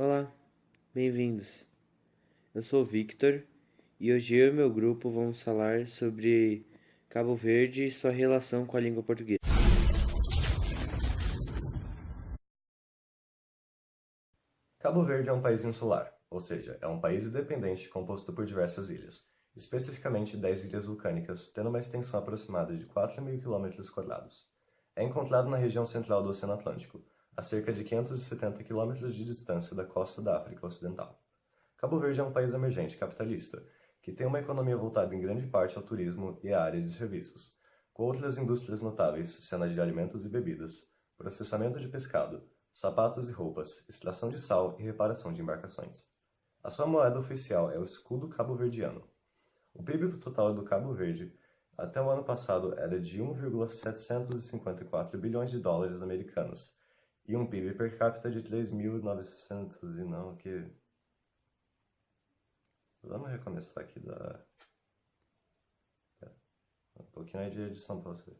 Olá, bem-vindos. Eu sou o Victor e hoje eu e meu grupo vamos falar sobre Cabo Verde e sua relação com a língua portuguesa. Cabo Verde é um país insular, ou seja, é um país independente composto por diversas ilhas, especificamente 10 ilhas vulcânicas, tendo uma extensão aproximada de 4.000 km². É encontrado na região central do Oceano Atlântico, a cerca de 570 km de distância da costa da África Ocidental. Cabo Verde é um país emergente capitalista, que tem uma economia voltada em grande parte ao turismo e à área de serviços, com outras indústrias notáveis sendo a de alimentos e bebidas, processamento de pescado, sapatos e roupas, extração de sal e reparação de embarcações. A sua moeda oficial é o escudo cabo-verdiano. O PIB total do Cabo Verde até o ano passado era de 1,754 bilhões de dólares americanos e um PIB per capita de 3.900 e não que... Vamos recomeçar aqui um pouquinho aí de edição para você.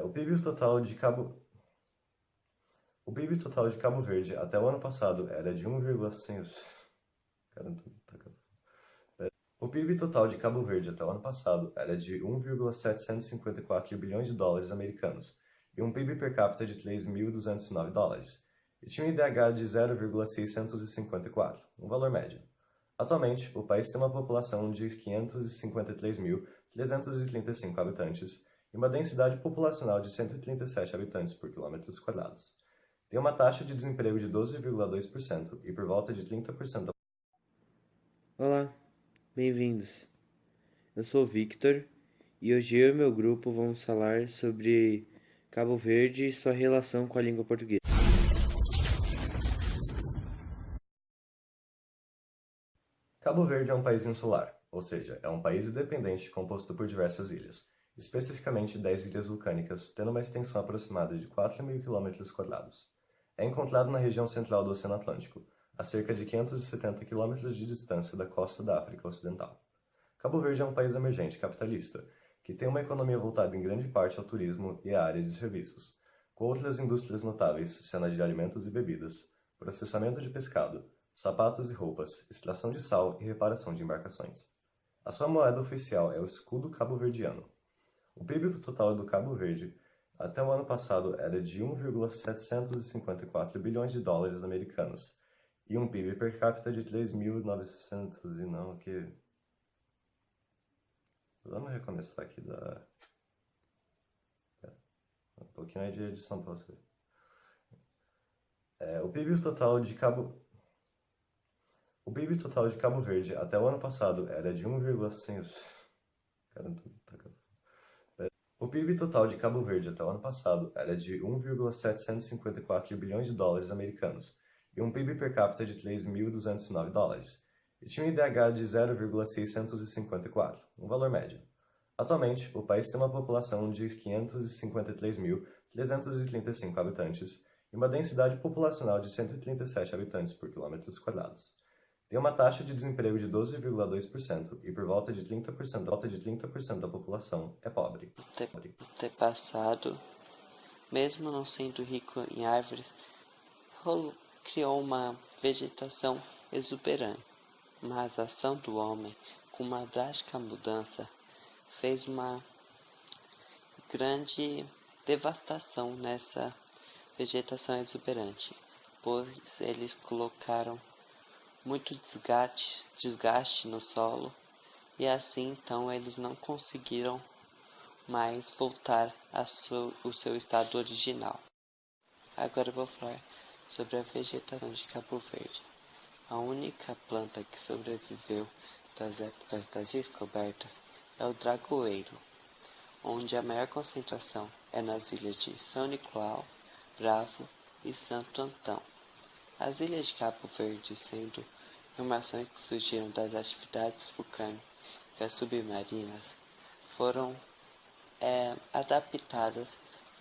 O PIB total de Cabo Verde até o ano passado era de 1,5... Cara, O PIB total de Cabo Verde até o ano passado era de 1,754 bilhões de dólares americanos e um PIB per capita de 3.209 dólares, e tinha um IDH de 0,654, um valor médio. Atualmente, o país tem uma população de 553.335 habitantes e uma densidade populacional de 137 habitantes por quilômetros quadrados. Tem uma taxa de desemprego de 12,2% e por volta de 30%. Olá, bem-vindos. Eu sou o Victor e hoje eu e meu grupo vamos falar sobre Cabo Verde e sua relação com a língua portuguesa. Cabo Verde é um país insular, ou seja, é um país independente composto por diversas ilhas, especificamente 10 ilhas vulcânicas, tendo uma extensão aproximada de 4.000 km². É encontrado na região central do Oceano Atlântico, a cerca de 570 km de distância da costa da África Ocidental. Cabo Verde é um país emergente capitalista, que tem uma economia voltada em grande parte ao turismo e à área de serviços, com outras indústrias notáveis sendo a de alimentos e bebidas, processamento de pescado, sapatos e roupas, extração de sal e reparação de embarcações. A sua moeda oficial é o escudo cabo-verdiano. O PIB total do Cabo Verde até o ano passado era de 1,754 bilhões de dólares americanos e um PIB per capita de 3.900 e não que... Vamos recomeçar aqui um pouquinho aí de edição para você. O PIB total de Cabo Verde até o ano passado era de 1,5... Cara, O PIB total de Cabo Verde até o ano passado era de 1,754 bilhões de dólares americanos e um PIB per capita de 3.209 dólares, e tinha um IDH de 0,654, um valor médio. Atualmente, o país tem uma população de 553.335 habitantes e uma densidade populacional de 137 habitantes por quilômetros quadrados. Tem uma taxa de desemprego de 12,2% e por volta de 30% da população é pobre. O antepassado, mesmo não sendo rico em árvores, criou uma vegetação exuberante. Mas a ação do homem, com uma drástica mudança, fez uma grande devastação nessa vegetação exuberante, pois eles colocaram muito desgaste no solo, e assim então eles não conseguiram mais voltar ao seu estado original. Agora eu vou falar sobre a vegetação de Cabo Verde. A única planta que sobreviveu das épocas das descobertas é o dragoeiro, onde a maior concentração é nas ilhas de São Nicolau, Bravo e Santo Antão. As ilhas de Cabo Verde, sendo formações que surgiram das atividades vulcânicas submarinas, foram adaptadas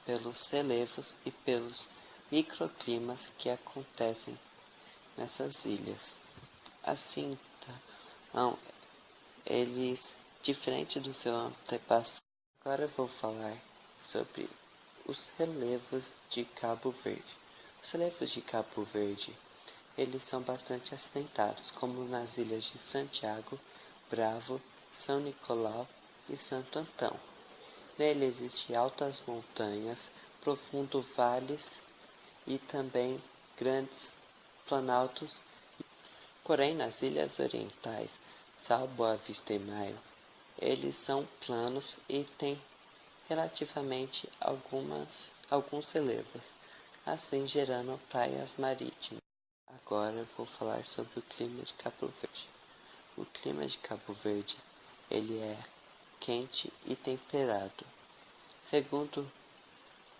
pelos relevos e pelos microclimas que acontecem nessas ilhas. Assim, então, eles, diferente do seu antepassado, agora eu vou falar sobre os relevos de Cabo Verde. Os relevos de Cabo Verde, eles são bastante acidentados, como nas ilhas de Santiago, Bravo, São Nicolau e Santo Antão. Nele existem altas montanhas, profundos vales e também grandes planaltos. Porém, nas ilhas orientais, Sal, Boa Vista e Maio, eles são planos e têm relativamente alguns relevos, assim gerando praias marítimas. Agora eu vou falar sobre o clima de Cabo Verde. O clima de Cabo Verde, ele é quente e temperado. Segundo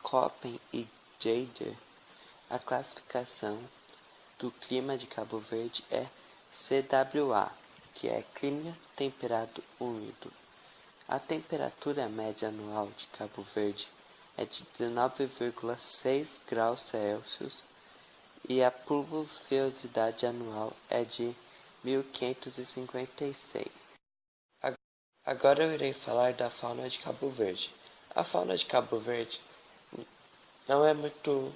Köppen e Jader, a classificação do clima de Cabo Verde é CWA, que é clima temperado úmido. A temperatura média anual de Cabo Verde é de 19,6 graus Celsius e a pluviosidade anual é de 1556. Agora eu irei falar da fauna de Cabo Verde. A fauna de Cabo Verde não é muito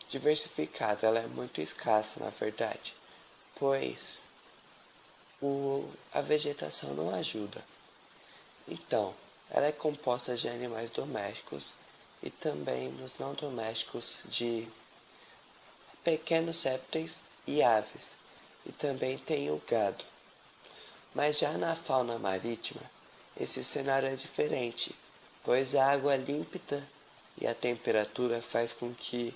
diversificada, ela é muito escassa, na verdade, pois a vegetação não ajuda. Então, ela é composta de animais domésticos e também nos não domésticos de pequenos répteis e aves, e também tem o gado. Mas já na fauna marítima, esse cenário é diferente, pois a água é límpida e a temperatura faz com que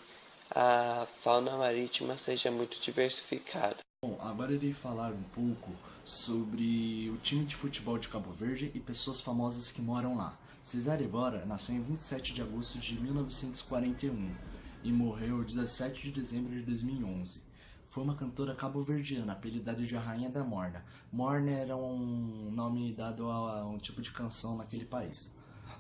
a fauna marítima seja muito diversificada. Bom, agora irei falar um pouco sobre o time de futebol de Cabo Verde e pessoas famosas que moram lá. Cesare Évora nasceu em 27 de agosto de 1941 e morreu em 17 de dezembro de 2011. Foi uma cantora cabo-verdiana, apelidada de a Rainha da Morna. Morna era um nome dado a um tipo de canção naquele país.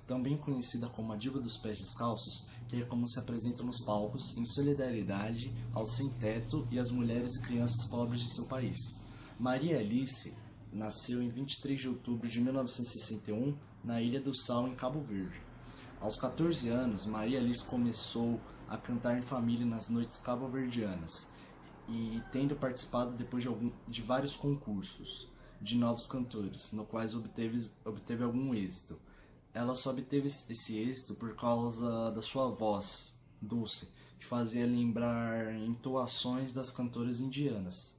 Também conhecida como a Diva dos Pés Descalços, que é como se apresenta nos palcos em solidariedade aos sem-teto e às mulheres e crianças pobres de seu país. Maria Alice nasceu em 23 de outubro de 1961 na Ilha do Sal, em Cabo Verde. Aos 14 anos, Maria Alice começou a cantar em família nas noites cabo-verdianas e tendo participado depois de vários concursos de novos cantores, no quais obteve algum êxito. Ela só obteve esse êxito por causa da sua voz doce, que fazia lembrar entoações das cantoras indianas.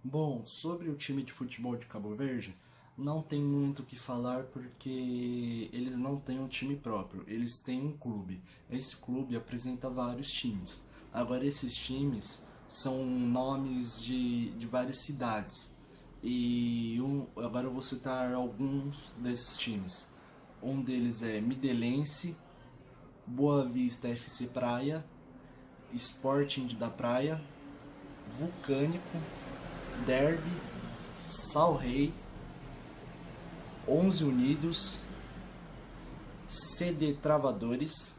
Bom, sobre o time de futebol de Cabo Verde, não tem muito o que falar porque eles não têm um time próprio, eles têm um clube. Esse clube apresenta vários times. Agora esses times são nomes de várias cidades. Agora eu vou citar alguns desses times. Um deles é Midelense, Boa Vista FC Praia, Sporting da Praia, Vulcânico, Derby, Sal Rei, 11 Unidos, CD Travadores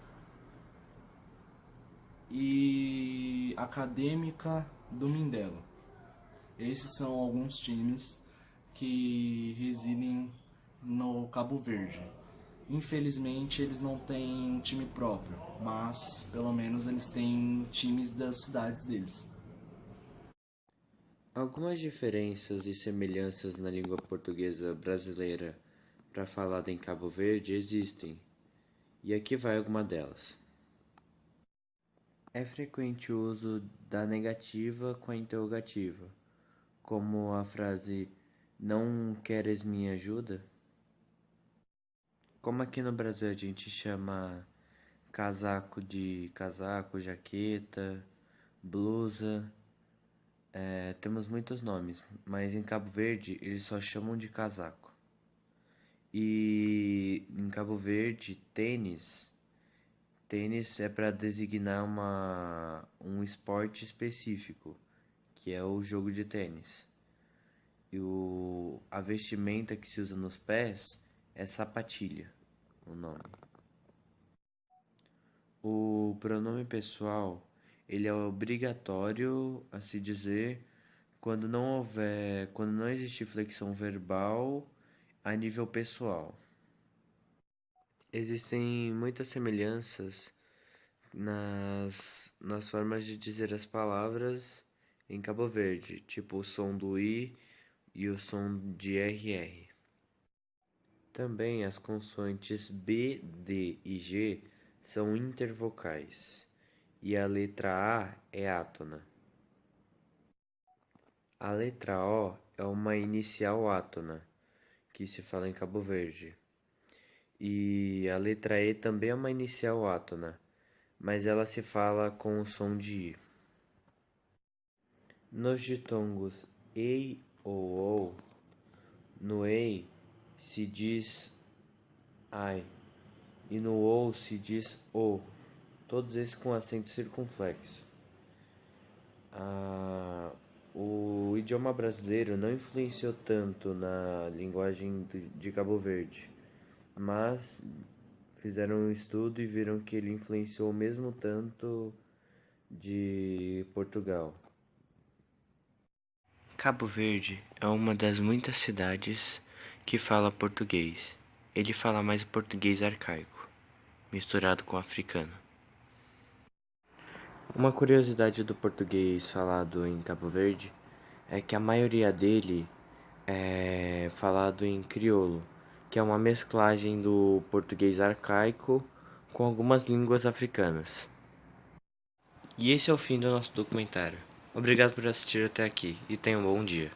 e Acadêmica do Mindelo. Esses são alguns times que residem no Cabo Verde. Infelizmente eles não têm um time próprio, mas pelo menos eles têm times das cidades deles. Algumas diferenças e semelhanças na língua portuguesa brasileira para falada em Cabo Verde existem, e aqui vai alguma delas. É frequente o uso da negativa com a interrogativa, como a frase "não queres minha ajuda?". Como aqui no Brasil a gente chama casaco de casaco, jaqueta, blusa, temos muitos nomes, mas em Cabo Verde eles só chamam de casaco. E em Cabo Verde, tênis é para designar um esporte específico, que é o jogo de tênis. E a vestimenta que se usa nos pés é sapatilha, o nome. O pronome pessoal, ele é obrigatório a se dizer quando não existe flexão verbal a nível pessoal. Existem muitas semelhanças nas formas de dizer as palavras em Cabo Verde, tipo o som do I e o som de RR. Também as consoantes B, D e G são intervocais e a letra A é átona. A letra O é uma inicial átona, que se fala em Cabo Verde. E a letra E também é uma inicial átona, mas ela se fala com o som de I. Nos ditongos EI ou OU, no EI se diz AI e no OU se diz O, todos esses com acento circunflexo. O idioma brasileiro não influenciou tanto na linguagem de Cabo Verde, mas fizeram um estudo e viram que ele influenciou o mesmo tanto de Portugal. Cabo Verde é uma das muitas cidades que fala português. Ele fala mais o português arcaico, misturado com o africano. Uma curiosidade do português falado em Cabo Verde é que a maioria dele é falado em crioulo, que é uma mesclagem do português arcaico com algumas línguas africanas. E esse é o fim do nosso documentário. Obrigado por assistir até aqui e tenha um bom dia.